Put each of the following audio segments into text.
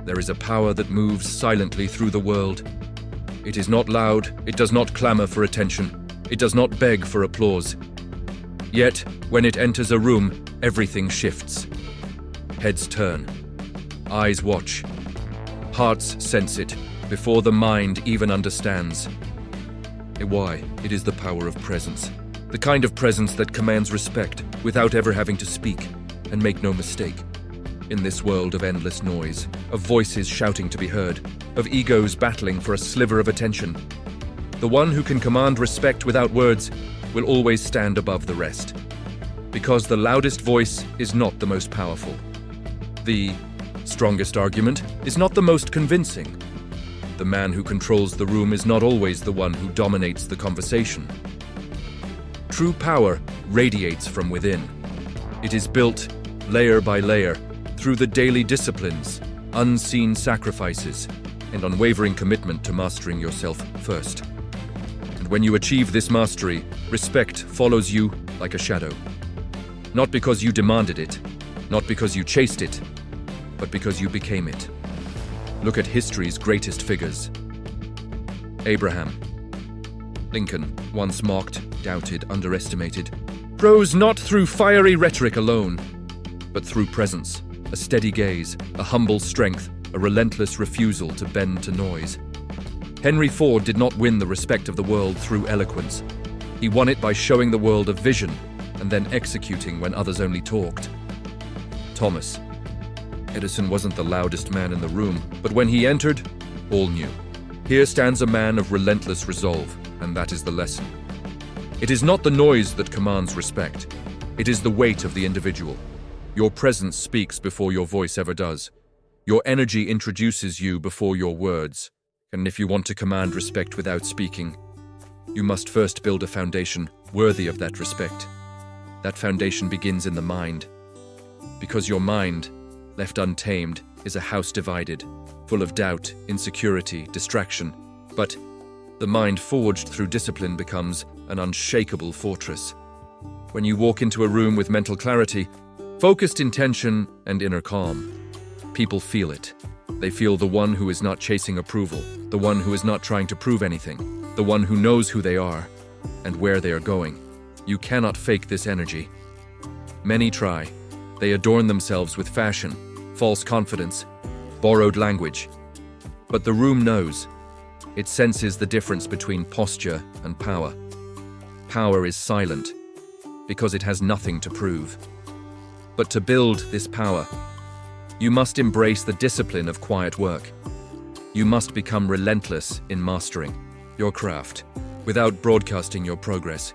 There is a power that moves silently through the world. It is not loud, it does not clamor for attention, it does not beg for applause. Yet, when it enters a room, everything shifts. Heads turn, eyes watch, hearts sense it, before the mind even understands. Why? It is the power of presence. The kind of presence that commands respect without ever having to speak, and make no mistake. In this world of endless noise, of voices shouting to be heard, of egos battling for a sliver of attention, the one who can command respect without words will always stand above the rest. Because the loudest voice is not the most powerful. The strongest argument is not the most convincing. The man who controls the room is not always the one who dominates the conversation. True power radiates from within. It is built, layer by layer, through the daily disciplines, unseen sacrifices, and unwavering commitment to mastering yourself first. And when you achieve this mastery, respect follows you like a shadow. Not because you demanded it, not because you chased it, but because you became it. Look at history's greatest figures. Abraham Lincoln, once mocked, doubted, underestimated, rose not through fiery rhetoric alone, but through presence, a steady gaze, a humble strength, a relentless refusal to bend to noise. Henry Ford did not win the respect of the world through eloquence. He won it by showing the world a vision and then executing when others only talked. Thomas Edison wasn't the loudest man in the room, but when he entered, all knew. Here stands a man of relentless resolve, and that is the lesson. It is not the noise that commands respect. It is the weight of the individual. Your presence speaks before your voice ever does. Your energy introduces you before your words. And if you want to command respect without speaking, you must first build a foundation worthy of that respect. That foundation begins in the mind. Because your mind, left untamed, is a house divided, full of doubt, insecurity, distraction. But the mind forged through discipline becomes an unshakable fortress. When you walk into a room with mental clarity, focused intention, and inner calm, people feel it. They feel the one who is not chasing approval, the one who is not trying to prove anything, the one who knows who they are and where they are going. You cannot fake this energy. Many try. They adorn themselves with fashion, false confidence, borrowed language. But the room knows. It senses the difference between posture and power. Power is silent because it has nothing to prove. But to build this power, you must embrace the discipline of quiet work. You must become relentless in mastering your craft without broadcasting your progress.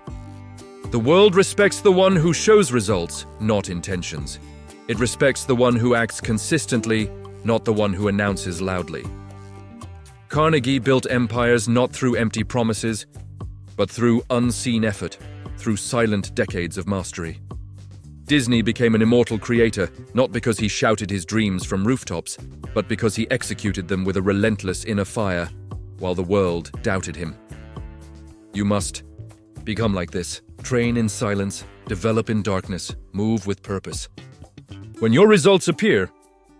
The world respects the one who shows results, not intentions. It respects the one who acts consistently, not the one who announces loudly. Carnegie built empires not through empty promises, but through unseen effort, through silent decades of mastery. Disney became an immortal creator not because he shouted his dreams from rooftops, but because he executed them with a relentless inner fire while the world doubted him. You must become like this. Train in silence, develop in darkness, move with purpose. When your results appear,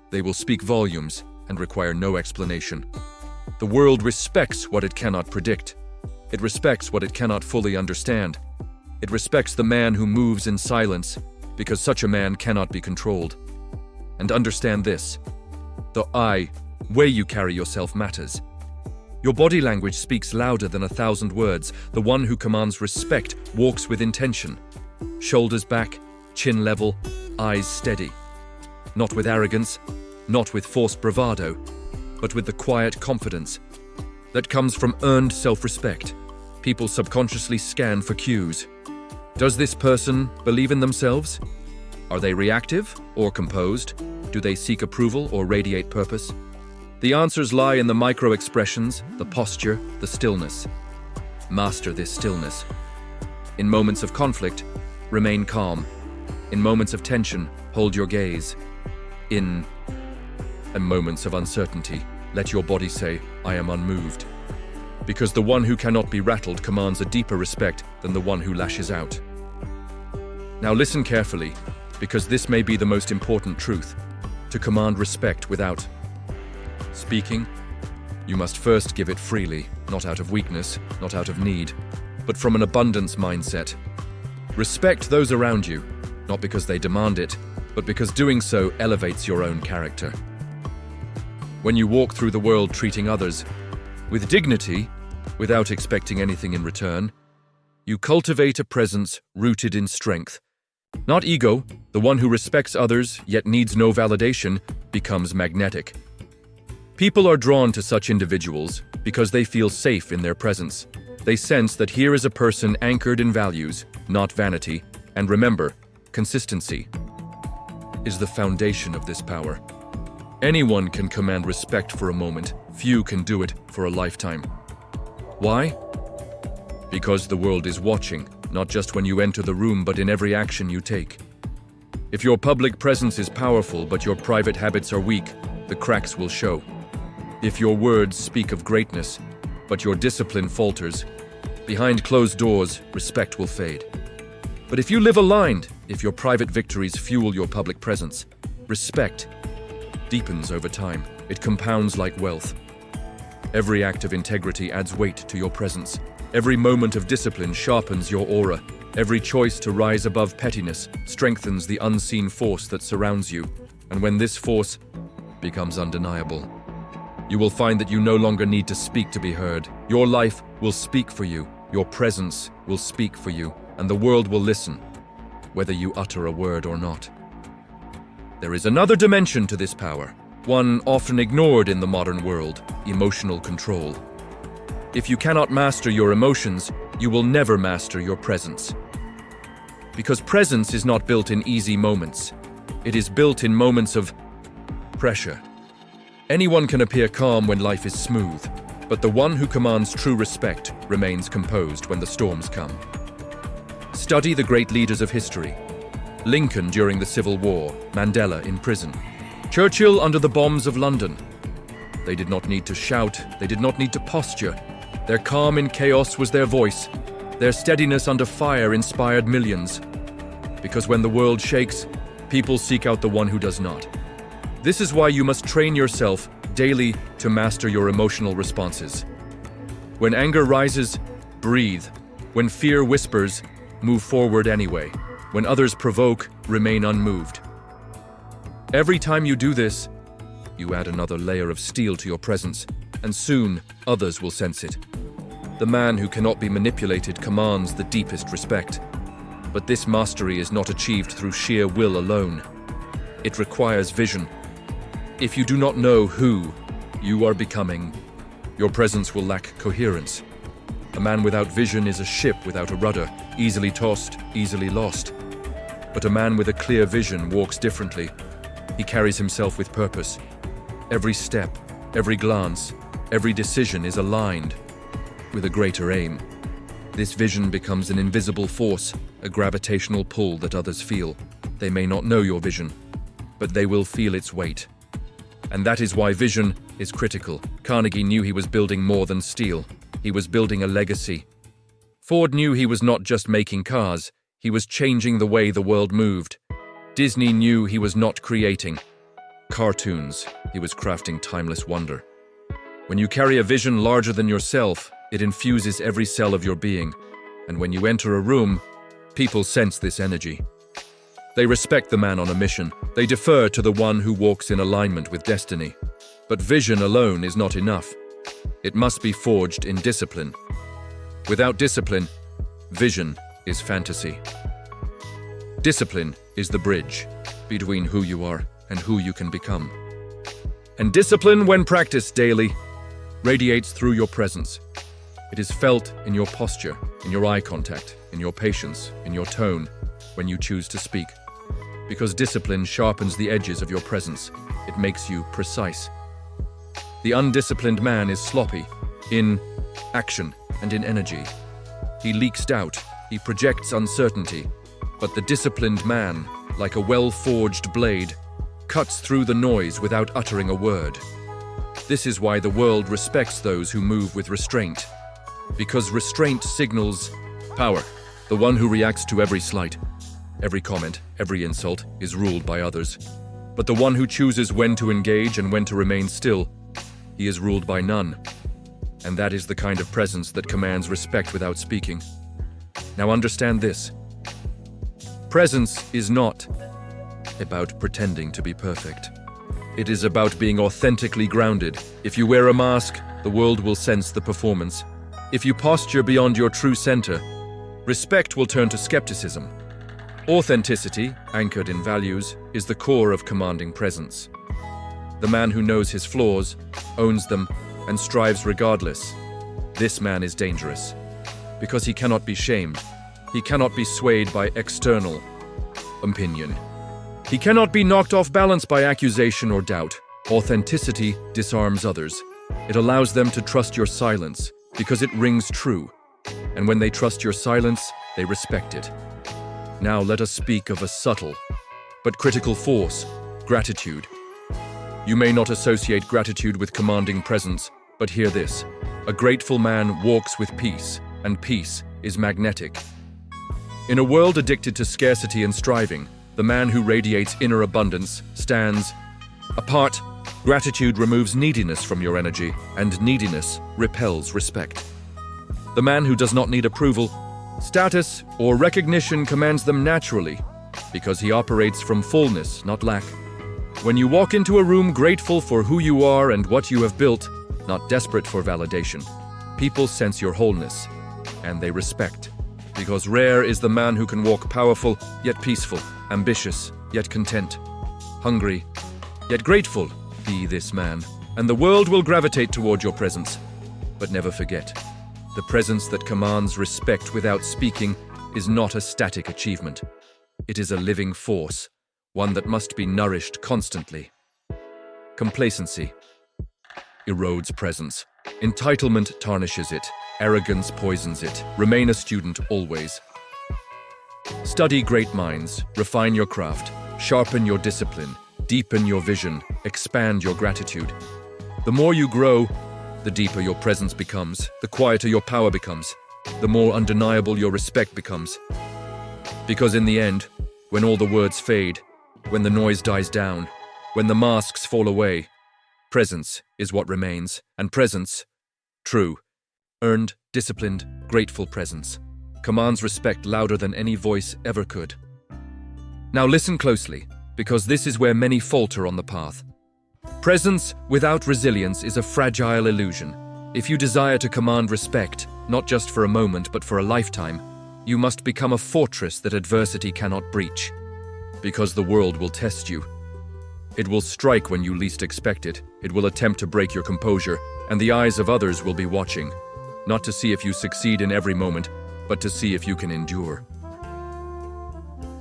they will speak volumes and require no explanation. The world respects what it cannot predict. It respects what it cannot fully understand. It respects the man who moves in silence, because such a man cannot be controlled. And understand this: the way you carry yourself matters. Your body language speaks louder than 1,000 words. The one who commands respect walks with intention. Shoulders back, chin level, eyes steady. Not with arrogance, not with forced bravado, but with the quiet confidence that comes from earned self-respect. People subconsciously scan for cues. Does this person believe in themselves? Are they reactive or composed? Do they seek approval or radiate purpose? The answers lie in the micro-expressions, the posture, the stillness. Master this stillness. In moments of conflict, remain calm. In moments of tension, hold your gaze. In moments of uncertainty, let your body say, "I am unmoved." Because the one who cannot be rattled commands a deeper respect than the one who lashes out. Now listen carefully, because this may be the most important truth. To command respect without Speaking, you must first give it freely, not out of weakness, not out of need, but from an abundance mindset. Respect those around you, not because they demand it, but because doing so elevates your own character. When you walk through the world treating others with dignity, without expecting anything in return, you cultivate a presence rooted in strength. Not ego. The one who respects others yet needs no validation becomes magnetic. People are drawn to such individuals because they feel safe in their presence. They sense that here is a person anchored in values, not vanity, and remember, consistency is the foundation of this power. Anyone can command respect for a moment. Few can do it for a lifetime. Why? Because the world is watching, not just when you enter the room, but in every action you take. If your public presence is powerful, but your private habits are weak, the cracks will show. If your words speak of greatness, but your discipline falters, behind closed doors, respect will fade. But if you live aligned, if your private victories fuel your public presence, respect deepens over time. It compounds like wealth. Every act of integrity adds weight to your presence. Every moment of discipline sharpens your aura. Every choice to rise above pettiness strengthens the unseen force that surrounds you. And when this force becomes undeniable, you will find that you no longer need to speak to be heard. Your life will speak for you. Your presence will speak for you. And the world will listen, whether you utter a word or not. There is another dimension to this power, one often ignored in the modern world: emotional control. If you cannot master your emotions, you will never master your presence. Because presence is not built in easy moments. It is built in moments of pressure. Anyone can appear calm when life is smooth, but the one who commands true respect remains composed when the storms come. Study the great leaders of history. Lincoln during the Civil War, Mandela in prison, Churchill under the bombs of London. They did not need to shout, they did not need to posture. Their calm in chaos was their voice. Their steadiness under fire inspired millions. Because when the world shakes, people seek out the one who does not. This is why you must train yourself daily to master your emotional responses. When anger rises, breathe. When fear whispers, move forward anyway. When others provoke, remain unmoved. Every time you do this, you add another layer of steel to your presence, and soon others will sense it. The man who cannot be manipulated commands the deepest respect. But this mastery is not achieved through sheer will alone. It requires vision. If you do not know who you are becoming, your presence will lack coherence. A man without vision is a ship without a rudder, easily tossed, easily lost. But a man with a clear vision walks differently. He carries himself with purpose. Every step, every glance, every decision is aligned with a greater aim. This vision becomes an invisible force, a gravitational pull that others feel. They may not know your vision, but they will feel its weight. And that is why vision is critical. Carnegie knew he was building more than steel. He was building a legacy. Ford knew he was not just making cars, he was changing the way the world moved. Disney knew he was not creating cartoons, he was crafting timeless wonder. When you carry a vision larger than yourself, it infuses every cell of your being. And when you enter a room, people sense this energy. They respect the man on a mission. They defer to the one who walks in alignment with destiny. But vision alone is not enough. It must be forged in discipline. Without discipline, vision is fantasy. Discipline is the bridge between who you are and who you can become. And discipline, when practiced daily, radiates through your presence. It is felt in your posture, in your eye contact, in your patience, in your tone, when you choose to speak. Because discipline sharpens the edges of your presence. It makes you precise. The undisciplined man is sloppy in action and in energy. He leaks doubt, he projects uncertainty. But the disciplined man, like a well-forged blade, cuts through the noise without uttering a word. This is why the world respects those who move with restraint. Because restraint signals power. The one who reacts to every slight, every comment, every insult is ruled by others. But the one who chooses when to engage and when to remain still he is ruled by none. And that is the kind of presence that commands respect without speaking. Now understand this. Presence is not about pretending to be perfect. It is about being authentically grounded. If you wear a mask, the world will sense the performance. If you posture beyond your true center, respect will turn to skepticism. Authenticity, anchored in values, is the core of commanding presence. The man who knows his flaws, owns them, and strives regardless. This man is dangerous, because he cannot be shamed. He cannot be swayed by external opinion. He cannot be knocked off balance by accusation or doubt. Authenticity disarms others. It allows them to trust your silence, because it rings true. And when they trust your silence, they respect it. Now let us speak of a subtle but critical force, gratitude. You may not associate gratitude with commanding presence, but hear this. A grateful man walks with peace, and peace is magnetic. In a world addicted to scarcity and striving, the man who radiates inner abundance stands apart. Gratitude removes neediness from your energy, and neediness repels respect. The man who does not need approval, status, or recognition commands them naturally, because he operates from fullness, not lack. When you walk into a room grateful for who you are and what you have built, not desperate for validation, people sense your wholeness, and they respect. Because rare is the man who can walk powerful, yet peaceful, ambitious, yet content, hungry, yet grateful. Be this man, and the world will gravitate toward your presence. But never forget, the presence that commands respect without speaking is not a static achievement. It is a living force, one that must be nourished constantly. Complacency erodes presence. Entitlement tarnishes it. Arrogance poisons it. Remain a student always. Study great minds, refine your craft, sharpen your discipline, deepen your vision, expand your gratitude. The more you grow, the deeper your presence becomes, the quieter your power becomes, the more undeniable your respect becomes. Because in the end, when all the words fade, when the noise dies down, when the masks fall away, presence is what remains, and presence, true, earned, disciplined, grateful presence, commands respect louder than any voice ever could. Now listen closely, because this is where many falter on the path. Presence without resilience is a fragile illusion. If you desire to command respect, not just for a moment but for a lifetime, you must become a fortress that adversity cannot breach. Because the world will test you. It will strike when you least expect it. It will attempt to break your composure, and the eyes of others will be watching, not to see if you succeed in every moment, but to see if you can endure.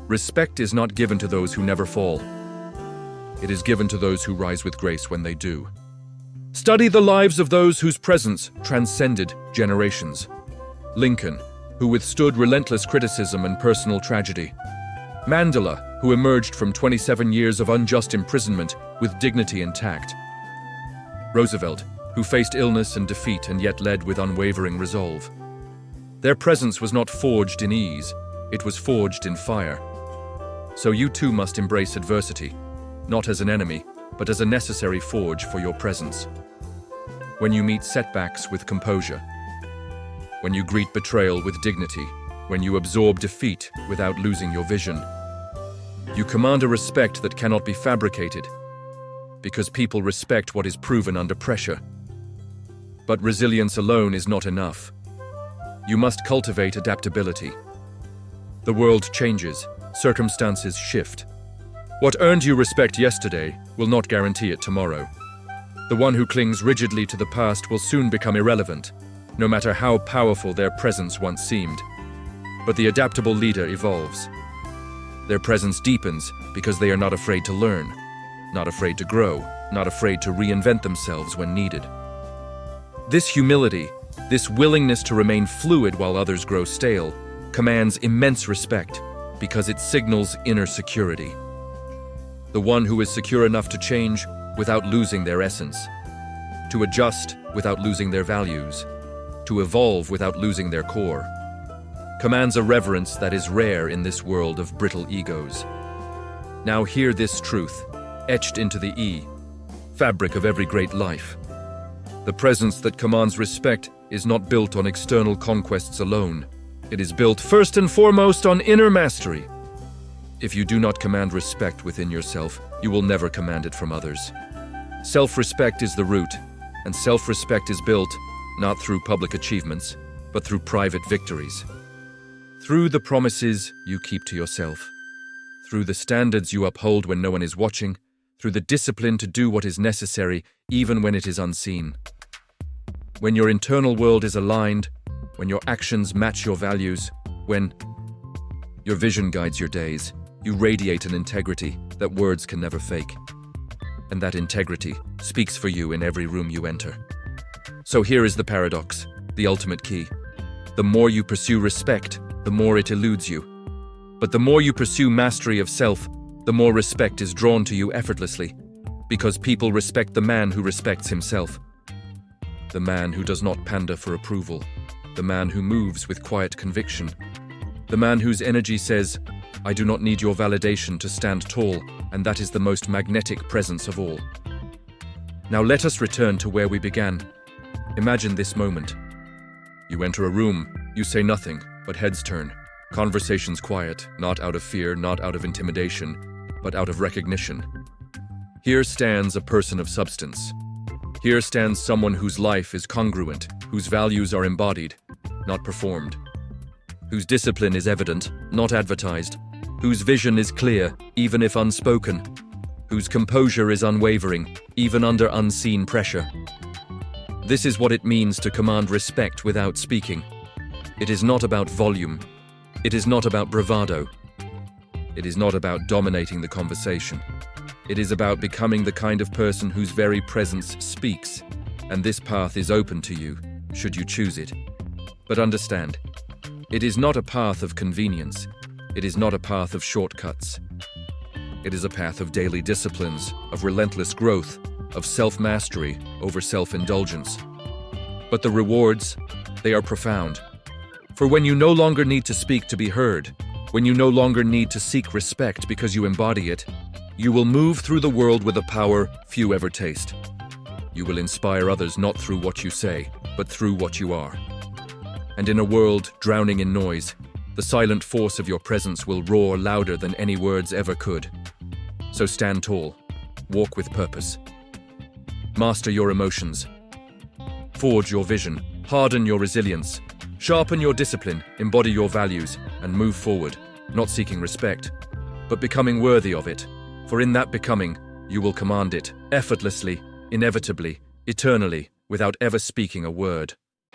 Respect is not given to those who never fall. It is given to those who rise with grace when they do. Study the lives of those whose presence transcended generations. Lincoln, who withstood relentless criticism and personal tragedy. Mandela, who emerged from 27 years of unjust imprisonment with dignity and tact. Roosevelt, who faced illness and defeat and yet led with unwavering resolve. Their presence was not forged in ease, it was forged in fire. So you too must embrace adversity, not as an enemy, but as a necessary forge for your presence. When you meet setbacks with composure, when you greet betrayal with dignity, when you absorb defeat without losing your vision, you command a respect that cannot be fabricated, because people respect what is proven under pressure. But resilience alone is not enough. You must cultivate adaptability. The world changes, circumstances shift. What earned you respect yesterday will not guarantee it tomorrow. The one who clings rigidly to the past will soon become irrelevant, no matter how powerful their presence once seemed. But the adaptable leader evolves. Their presence deepens because they are not afraid to learn, not afraid to grow, not afraid to reinvent themselves when needed. This humility, this willingness to remain fluid while others grow stale, commands immense respect because it signals inner security. The one who is secure enough to change without losing their essence, to adjust without losing their values, to evolve without losing their core, commands a reverence that is rare in this world of brittle egos. Now hear this truth, etched into the fabric of every great life. The presence that commands respect is not built on external conquests alone. It is built first and foremost on inner mastery. If you do not command respect within yourself, you will never command it from others. Self-respect is the root, and self-respect is built not through public achievements, but through private victories. Through the promises you keep to yourself, through the standards you uphold when no one is watching, through the discipline to do what is necessary even when it is unseen. When your internal world is aligned, when your actions match your values, when your vision guides your days, you radiate an integrity that words can never fake. And that integrity speaks for you in every room you enter. So here is the paradox, the ultimate key. The more you pursue respect, the more it eludes you. But the more you pursue mastery of self, the more respect is drawn to you effortlessly, because people respect the man who respects himself. The man who does not pander for approval. The man who moves with quiet conviction. The man whose energy says, "I do not need your validation to stand tall," and that is the most magnetic presence of all. Now let us return to where we began. Imagine this moment. You enter a room, you say nothing, but heads turn. Conversations quiet, not out of fear, not out of intimidation, but out of recognition. Here stands a person of substance. Here stands someone whose life is congruent, whose values are embodied, not performed, whose discipline is evident, not advertised, whose vision is clear, even if unspoken, whose composure is unwavering, even under unseen pressure. This is what it means to command respect without speaking. It is not about volume. It is not about bravado. It is not about dominating the conversation. It is about becoming the kind of person whose very presence speaks, and this path is open to you, should you choose it. But understand, it is not a path of convenience. It is not a path of shortcuts. It is a path of daily disciplines, of relentless growth, of self-mastery over self-indulgence. But the rewards, they are profound. For when you no longer need to speak to be heard, when you no longer need to seek respect because you embody it, you will move through the world with a power few ever taste. You will inspire others not through what you say, but through what you are. And in a world drowning in noise, the silent force of your presence will roar louder than any words ever could. So stand tall, walk with purpose. Master your emotions. Forge your vision, harden your resilience, sharpen your discipline, embody your values, and move forward, not seeking respect, but becoming worthy of it. For in that becoming, you will command it, effortlessly, inevitably, eternally, without ever speaking a word.